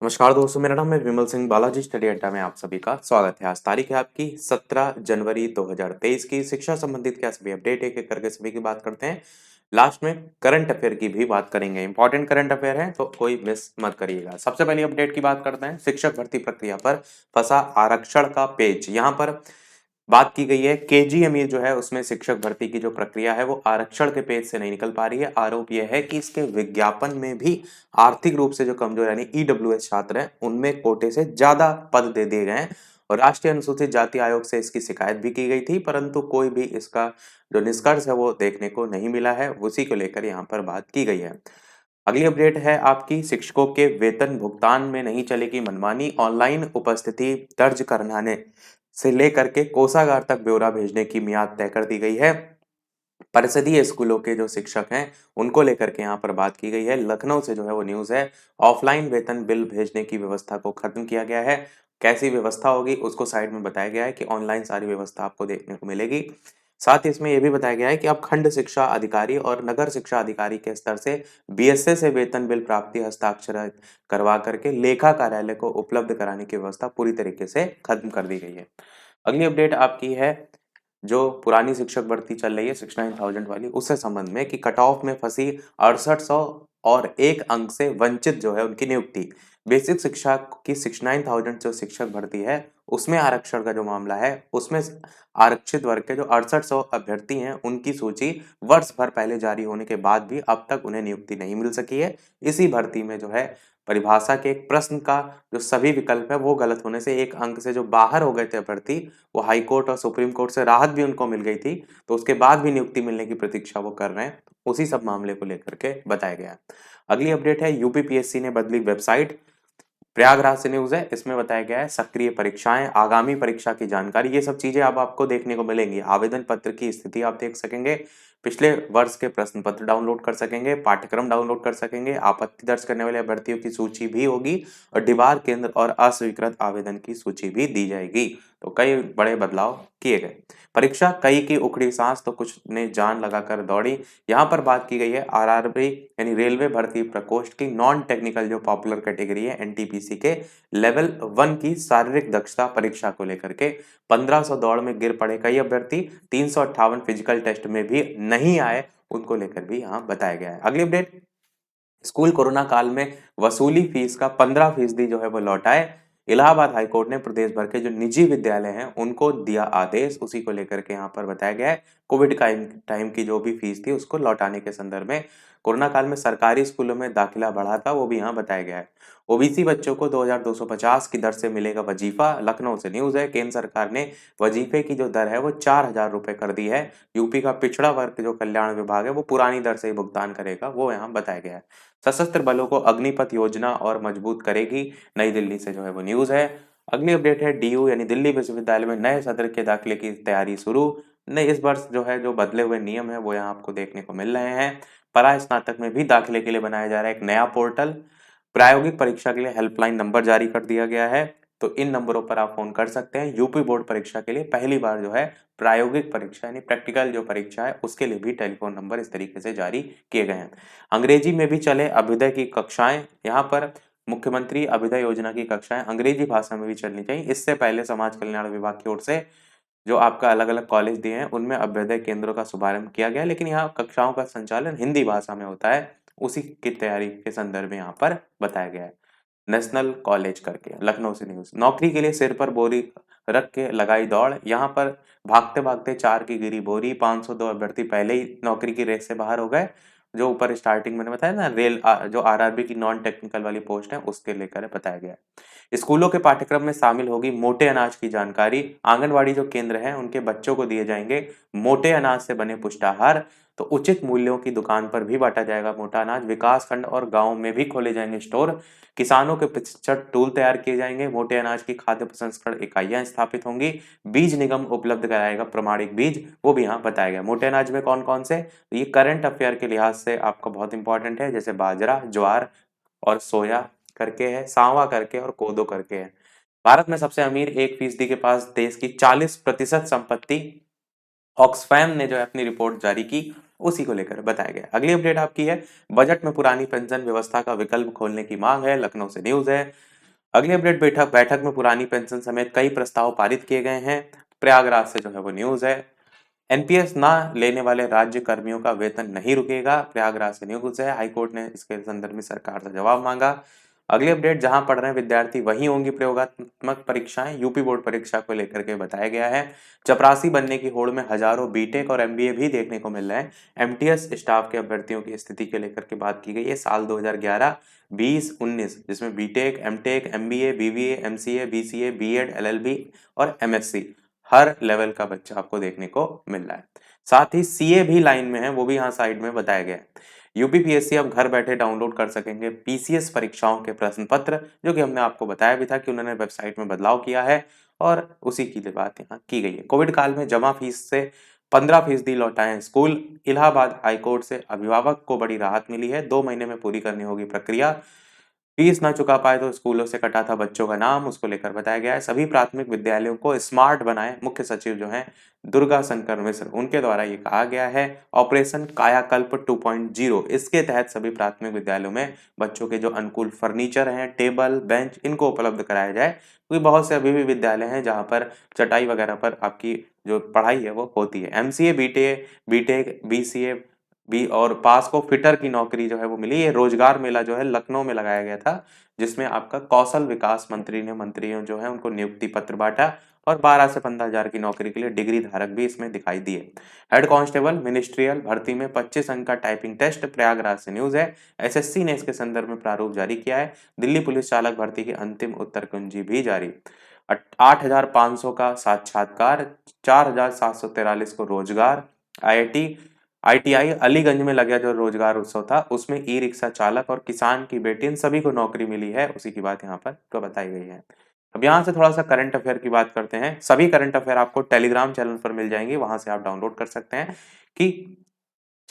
नमस्कार दोस्तों, मेरा नाम है विमल सिंह। बालाजी स्टडी अड्डा में आप सभी का स्वागत है। आज तारीख है आपकी 17 जनवरी 2023 की। शिक्षा संबंधित क्या सभी अपडेट एक एक करके सभी की बात करते हैं। लास्ट में करंट अफेयर की भी बात करेंगे। इंपॉर्टेंट करंट अफेयर है तो कोई मिस मत करिएगा। सबसे पहले अपडेट की बात करते हैं। शिक्षक भर्ती प्रक्रिया पर फंसा आरक्षण का पेच। यहाँ पर बात की गई है केजीएमयू जो है उसमें शिक्षक भर्ती की जो प्रक्रिया है वो आरक्षण के पेज से नहीं निकल पा रही है। आरोप यह है कि इसके विज्ञापन में भी आर्थिक रूप से जो कमजोर यानी ईडब्ल्यूएस छात्र हैं उनमें कोटे से ज्यादा पद दे दिए गए हैं। और राष्ट्रीय अनुसूचित जाति आयोग से इसकी शिकायत भी की गई थी, परंतु कोई भी इसका जो निष्कर्ष है वो देखने को नहीं मिला है। उसी को लेकर यहाँ पर बात की गई है। अगली अपडेट है आपकी, शिक्षकों के वेतन भुगतान में नहीं चलेगी मनमानी। ऑनलाइन उपस्थिति दर्ज कराने से लेकर के कोषागार तक ब्यौरा भेजने की मियाद तय कर दी गई है। परिषदीय स्कूलों के जो शिक्षक हैं उनको लेकर के यहाँ पर बात की गई है। लखनऊ से जो है वो न्यूज़ है। ऑफलाइन वेतन बिल भेजने की व्यवस्था को खत्म किया गया है। कैसी व्यवस्था होगी उसको साइड में बताया गया है कि ऑनलाइन सारी व्यवस्था आपको देखने को मिलेगी। साथ ही इसमें यह भी बताया गया है कि अब खंड शिक्षा अधिकारी और नगर शिक्षा अधिकारी के स्तर से बीएसए से वेतन बिल प्राप्ति हस्ताक्षर करवा करके लेखा कार्यालय को उपलब्ध कराने की व्यवस्था पूरी तरीके से खत्म कर दी गई है। अगली अपडेट आपकी है जो पुरानी शिक्षक भर्ती चल रही है 69,000 वाली, उससे संबंध में कि कट ऑफ में फंसी 6800 और एक अंक से वंचित जो है उनकी नियुक्ति। बेसिक शिक्षा की 69,000 जो शिक्षक भर्ती है उसमें आरक्षण का जो मामला है उसमें आरक्षित वर्ग के जो 6800 अभ्यर्थी हैं उनकी सूची वर्ष भर पहले जारी होने के बाद भी अब तक उन्हें नियुक्ति नहीं मिल सकी है। इसी भर्ती में जो है परिभाषा के एक प्रश्न का जो सभी विकल्प है वो गलत होने से एक अंक से जो बाहर हो गए थे अभ्यर्थी, वो हाई कोर्ट और सुप्रीम कोर्ट से राहत भी उनको मिल गई थी, तो उसके बाद भी नियुक्ति मिलने की प्रतीक्षा वो कर रहे हैं। उसी सब मामले को लेकर के बताया गया। अगली अपडेट है यूपीपीएससी ने बदली वेबसाइट। प्रयागराज से न्यूज है, इसमें बताया गया है सक्रिय परीक्षाएं, आगामी परीक्षा की जानकारी, ये सब चीजें अब आपको देखने को मिलेंगी। आवेदन पत्र की स्थिति आप देख सकेंगे, पिछले वर्ष के प्रश्न पत्र डाउनलोड कर सकेंगे, पाठ्यक्रम डाउनलोड कर सकेंगे, आपत्ति दर्ज करने वाले अभ्यर्थियों की सूची भी होगी और डिबार केंद्र और अस्वीकृत आवेदन की सूची भी दी जाएगी। तो कई बड़े बदलाव किए गए। परीक्षा कई की उखड़ी सांस तो कुछ ने जान लगाकर दौड़ी। यहाँ पर बात की गई है आरआरबी यानी रेलवे भर्ती प्रकोष्ठ की नॉन टेक्निकल जो पॉपुलर कैटेगरी है एनटीपीसी के लेवल 1 की शारीरिक दक्षता परीक्षा को लेकर के 1500 दौड़ में गिर पड़े कई अभ्यर्थी, 358 फिजिकल टेस्ट में भी नहीं आए, उनको लेकर भी यहाँ बताया गया है। अगली अपडेट, स्कूल कोरोना काल में वसूली फीस का 15% जो है वो लौटाए। इलाहाबाद हाईकोर्ट ने प्रदेश भर के जो निजी विद्यालय हैं उनको दिया आदेश। उसी को लेकर के यहाँ पर बताया गया है कोविड का टाइम की जो भी फीस थी उसको लौटाने के संदर्भ में। कोरोना काल में सरकारी स्कूलों में दाखिला बढ़ा था, वो भी यहाँ बताया गया है। ओबीसी बच्चों को 2250 की दर से मिलेगा वजीफा। लखनऊ से न्यूज है, केंद्र सरकार ने वजीफे की जो दर है वो 4,000 रुपए कर दी है। यूपी का पिछड़ा वर्ग जो कल्याण विभाग है वो पुरानी दर से ही भुगतान करेगा, वो यहाँ बताया गया है। सशस्त्र बलों को अग्निपथ योजना और मजबूत करेगी, नई दिल्ली से जो है वो न्यूज है। अगली अपडेट है डीयू यानी दिल्ली विश्वविद्यालय में नए सत्र के दाखिले की तैयारी शुरू। नए इस वर्ष जो है जो बदले हुए नियम है वो यहाँ आपको देखने को मिल रहे हैं। परा स्नातक में भी दाखिले के लिए बनाया जा रहा है एक नया पोर्टल। प्रायोगिक परीक्षा के लिए हेल्पलाइन नंबर जारी कर दिया गया है, तो इन नंबरों पर आप फोन कर सकते हैं। यूपी बोर्ड परीक्षा के लिए पहली बार जो है प्रायोगिक परीक्षा यानी प्रैक्टिकल जो परीक्षा है उसके लिए भी टेलीफोन नंबर इस तरीके से जारी किए गए हैं। अंग्रेजी में भी चले अभ्युदय की कक्षाएं, यहाँ पर मुख्यमंत्री अभ्युदय योजना की कक्षाएं अंग्रेजी भाषा में भी चलनी चाहिए। इससे पहले समाज कल्याण विभाग की ओर से जो आपका अलग अलग कॉलेज दिए हैं उनमें अभ्युदय केंद्रों का शुभारंभ किया गया, लेकिन यहाँ कक्षाओं का संचालन हिंदी भाषा में होता है। उसी की तैयारी के संदर्भ में यहाँ पर बताया गया है। नेशनल कॉलेज करके लखनऊ से न्यूज, नौकरी के लिए सिर पर बोरी रख के लगाई दौड़। यहाँ पर भागते भागते 4 की गिरी बोरी, 502 अभ्यर्थी पहले ही नौकरी की रेस से बाहर हो गए। जो ऊपर स्टार्टिंग मैंने बताया ना जो आरआरबी की नॉन टेक्निकल वाली पोस्ट है उसके लेकर बताया गया है। स्कूलों के पाठ्यक्रम में शामिल होगी मोटे अनाज की जानकारी। आंगनवाड़ी जो केंद्र है उनके बच्चों को दिए जाएंगे मोटे अनाज से बने पुष्टाहार। तो उचित मूल्यों की दुकान पर भी बांटा जाएगा मोटा अनाज। विकास खंड और गांव में भी खोले जाएंगे स्टोर। किसानों के प्रशिक्षण टूल तैयार किए जाएंगे। मोटे अनाज की खाद्य प्रसंस्करण इकाइयां स्थापित होंगी। बीज निगम उपलब्ध कराएगा प्रमाणिक बीज, वो भी यहाँ बताया गया। मोटे अनाज में कौन कौन से, तो ये करंट अफेयर के लिहाज से आपका बहुत इंपॉर्टेंट है, जैसे बाजरा, ज्वार और सोया करके है, सांवा करके और कोदो करके है। भारत में सबसे अमीर 1% के पास देश की 40% संपत्ति। ऑक्सफैम ने जो है अपनी रिपोर्ट जारी की। उसी को लेकर बताया गया। अगली अपडेट आपकी है, बजट में पुरानी पेंशन व्यवस्था का विकल्प खोलने की मांग है, लखनऊ से न्यूज है। अगली अपडेट, बैठक में पुरानी पेंशन समेत कई प्रस्ताव पारित किए गए हैं, प्रयागराज से जो है वो न्यूज है। एनपीएस ना लेने वाले राज्य कर्मियों का वेतन नहीं रुकेगा, प्रयागराज से न्यूज है। हाईकोर्ट ने इसके संदर्भ में सरकार से जवाब मांगा। अगली अपडेट, जहां पढ़ रहे हैं विद्यार्थी वहीं होंगी प्रयोगात्मक परीक्षाएं, यूपी बोर्ड परीक्षा को लेकर के बताया गया है। चपरासी बनने की होड़ में हजारों बीटेक और एमबीए भी देखने को मिल रहे हैं। एमटीएस स्टाफ के अभ्यर्थियों की स्थिति को लेकर के बात की गई है। साल 2011, 20, 19 जिसमें BTech, MTech, MBA, BBA, MCA, BCA, BEd, LLB और एमएससी हर लेवल का बच्चा आपको देखने को मिल रहा है। साथ ही सीए भी लाइन में है, वो भी यहाँ साइड में बताया गया है। यूपीपीएससी अब घर बैठे डाउनलोड कर सकेंगे पीसीएस परीक्षाओं के प्रश्न पत्र, जो कि हमने आपको बताया भी था कि उन्होंने वेबसाइट में बदलाव किया है और उसी की बात यहाँ की गई है। कोविड काल में जमा फीस से 15% लौटाएं स्कूल, इलाहाबाद हाईकोर्ट से अभिभावक को बड़ी राहत मिली है, 2 महीने में पूरी करनी होगी प्रक्रिया। फीस ना चुका पाए तो स्कूलों से कटा था बच्चों का नाम, उसको लेकर बताया गया है। सभी प्राथमिक विद्यालयों को स्मार्ट बनाएं, मुख्य सचिव जो हैं दुर्गा शंकर मिश्र, उनके द्वारा ये कहा गया है। ऑपरेशन कायाकल्प 2.0, इसके तहत सभी प्राथमिक विद्यालयों में बच्चों के जो अनुकूल फर्नीचर हैं, टेबल, बेंच, इनको उपलब्ध कराया जाए, क्योंकि बहुत से अभी भी विद्यालय हैं जहाँ पर चटाई वगैरह पर आपकी जो पढ़ाई है वो होती है। एमसीए, बीटेक, बीसीए भी और पास को फिटर की नौकरी जो है वो मिली। ये रोजगार मेला जो है लखनऊ में लगाया गया था, जिसमें आपका कौशल विकास मंत्री ने मंत्रियों जो है उनको नियुक्ति पत्र बांटा और 12 से 15 हजार की नौकरी के लिए डिग्री धारक भी इसमें दिखाई दिए। हेड कांस्टेबल मिनिस्ट्रियल भर्ती में 25 अंक का टाइपिंग टेस्ट, प्रयागराज से न्यूज है। एसएससी ने इसके संदर्भ में प्रारूप जारी किया है। दिल्ली पुलिस चालक भर्ती की अंतिम उत्तर कुंजी भी जारी। 8,500 का साक्षात्कार, 4,743 को रोजगार। आईटीआई अलीगंज में लगा जो रोजगार उत्सव था, उसमें ई रिक्शा चालक और किसान की बेटी, इन सभी को नौकरी मिली है, उसी की बात यहाँ पर तो बताई गई है। अब यहाँ से थोड़ा सा करंट अफेयर की बात करते हैं। सभी करंट अफेयर आपको टेलीग्राम चैनल पर मिल जाएंगे, वहां से आप डाउनलोड कर सकते हैं। कि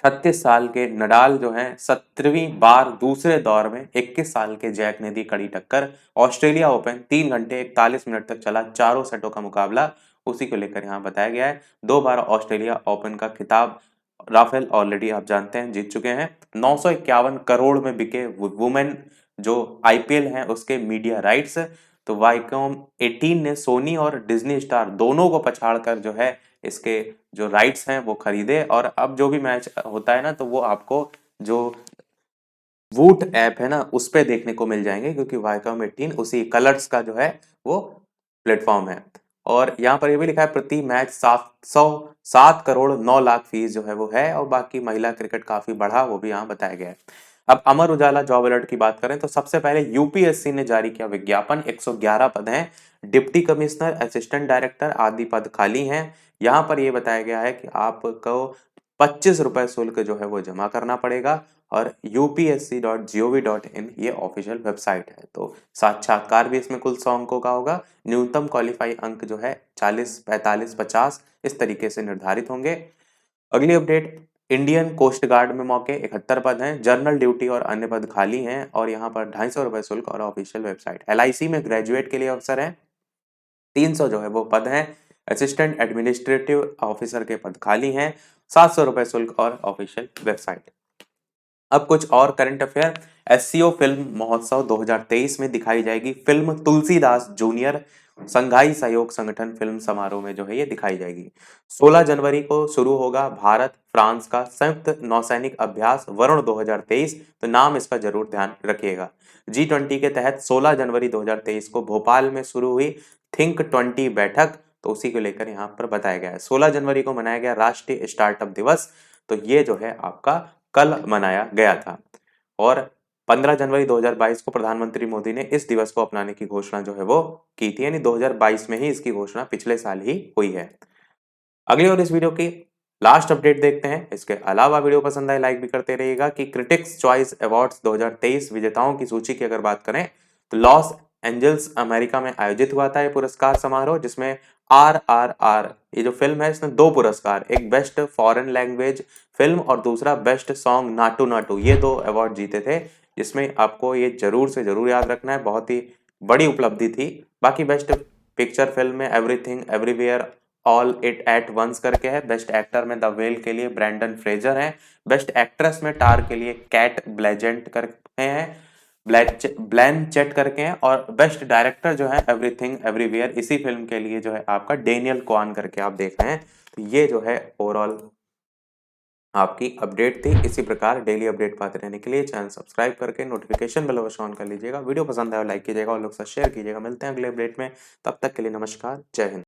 36 साल के नडाल जो हैं 17वीं बार दूसरे दौर में 21 साल के जैक ने दी कड़ी टक्कर। ऑस्ट्रेलिया ओपन 3 घंटे 41 मिनट तक चला, चारों सेटों का मुकाबला, उसी को लेकर यहाँ बताया गया है। 2 बार ऑस्ट्रेलिया ओपन का खिताब राफेल ऑलरेडी आप जानते हैं जीत चुके हैं। 951 करोड़ में बिके वुमेन जो आईपीएल है उसके मीडिया राइट्स। तो वाइकॉम 18 ने सोनी और डिज्नी स्टार दोनों को पछाड़कर जो है इसके जो राइट्स हैं वो खरीदे, और अब जो भी मैच होता है ना तो वो आपको जो वूट ऐप है ना उस पे देखने को मिल जाएंगे, क्योंकि वाइकॉम 18 उसी कलर्स का जो है वो प्लेटफॉर्म है। और यहाँ पर ये भी लिखा है प्रति मैच 7 करोड़ 9 लाख फीस जो है वो है, और बाकी महिला क्रिकेट काफी बढ़ा, वो भी यहाँ बताया गया है। अब अमर उजाला जॉब अलर्ट की बात करें तो सबसे पहले यूपीएससी ने जारी किया विज्ञापन, 111 पद हैं, डिप्टी कमिश्नर, असिस्टेंट डायरेक्टर आदि पद खाली हैं। यहाँ पर ये बताया गया है कि आपको 25 रुपए शुल्क जो है वो जमा करना पड़ेगा, और upsc.gov.in ये ऑफिशियल वेबसाइट है। तो साक्षात्कार भी इसमें कुल 100 अंकों का होगा। न्यूनतम क्वालिफाई अंक जो है 40, 45, 50 इस तरीके से निर्धारित होंगे। अगली अपडेट, इंडियन कोस्ट गार्ड में मौके 71 पद हैं, जर्नल ड्यूटी और अन्य पद खाली हैं, और यहाँ पर 250 रुपए शुल्क और ऑफिशियल वेबसाइट। एलआईसी में ग्रेजुएट के लिए अवसर है, 300 जो है वो पद हैं। असिस्टेंट एडमिनिस्ट्रेटिव ऑफिसर के पद खाली हैं, 700 रुपए शुल्क और ऑफिशियल वेबसाइट। अब कुछ और करंट अफेयर। एससीओ फिल्म महोत्सव 2023 में दिखाई जाएगी फिल्म तुलसीदास जूनियर, संघाई सहयोग संगठन फिल्म समारोह में जो है ये दिखाई जाएगी। 16 जनवरी को शुरू होगा भारत फ्रांस का संयुक्त नौसैनिक अभ्यास वरुण 2023, तो नाम इसका जरूर ध्यान रखिएगा। G20 के तहत 16 जनवरी 2023 को भोपाल में शुरू हुई थिंक 20 बैठक, तो उसी को लेकर यहाँ पर बताया गया है। 16 जनवरी को मनाया गया राष्ट्रीय स्टार्टअप दिवस, तो ये जो है आपका कल मनाया गया था। और 15 जनवरी 2022 को प्रधानमंत्री मोदी ने इस दिवस को अपनाने की घोषणा जो है वो की थी, यानी 2022 में ही इसकी घोषणा पिछले साल ही हुई है। अगली और इस वीडियो की लास्ट अपडेट देखते हैं। इसके अलावा वीडियो पसंद आए लाइक भी करते रहिएगा। कि क्रिटिक्स चॉइस अवार्ड्स 2023 विजेताओं की सूची की अगर बात करें तो लॉस एंजल्स अमेरिका में आयोजित हुआ था ये पुरस्कार समारोह, जिसमें RRR ये जो फिल्म है इसने 2 पुरस्कार, एक बेस्ट फॉरेन लैंग्वेज फिल्म और दूसरा बेस्ट सॉन्ग नाटू नाटू, ये 2 अवार्ड जीते थे, जिसमें आपको ये जरूर से जरूर याद रखना है, बहुत ही बड़ी उपलब्धि थी। बाकी बेस्ट पिक्चर फिल्म में एवरीथिंग एवरीवेयर ऑल इट एट वंस करके है। बेस्ट एक्टर में द वेल के लिए ब्रैंडन फ्रेजर है। बेस्ट एक्ट्रेस में टार के लिए कैट ब्लैंचेट करके हैं, ब्लैंचेट करके हैं। और बेस्ट डायरेक्टर जो है एवरीथिंग एवरीवेयर इसी फिल्म के लिए जो है आपका डेनियल क्वान करके आप देख रहे हैं। तो ये जो है ओवरऑल आपकी अपडेट थी। इसी प्रकार डेली अपडेट पाते रहने के लिए चैनल सब्सक्राइब करके नोटिफिकेशन बेल अवश्य ऑन कर लीजिएगा। वीडियो पसंद आया लाइक कीजिएगा और लोग साथ शेयर कीजिएगा। मिलते हैं अगले अपडेट में, तब तक के लिए नमस्कार, जय हिंद।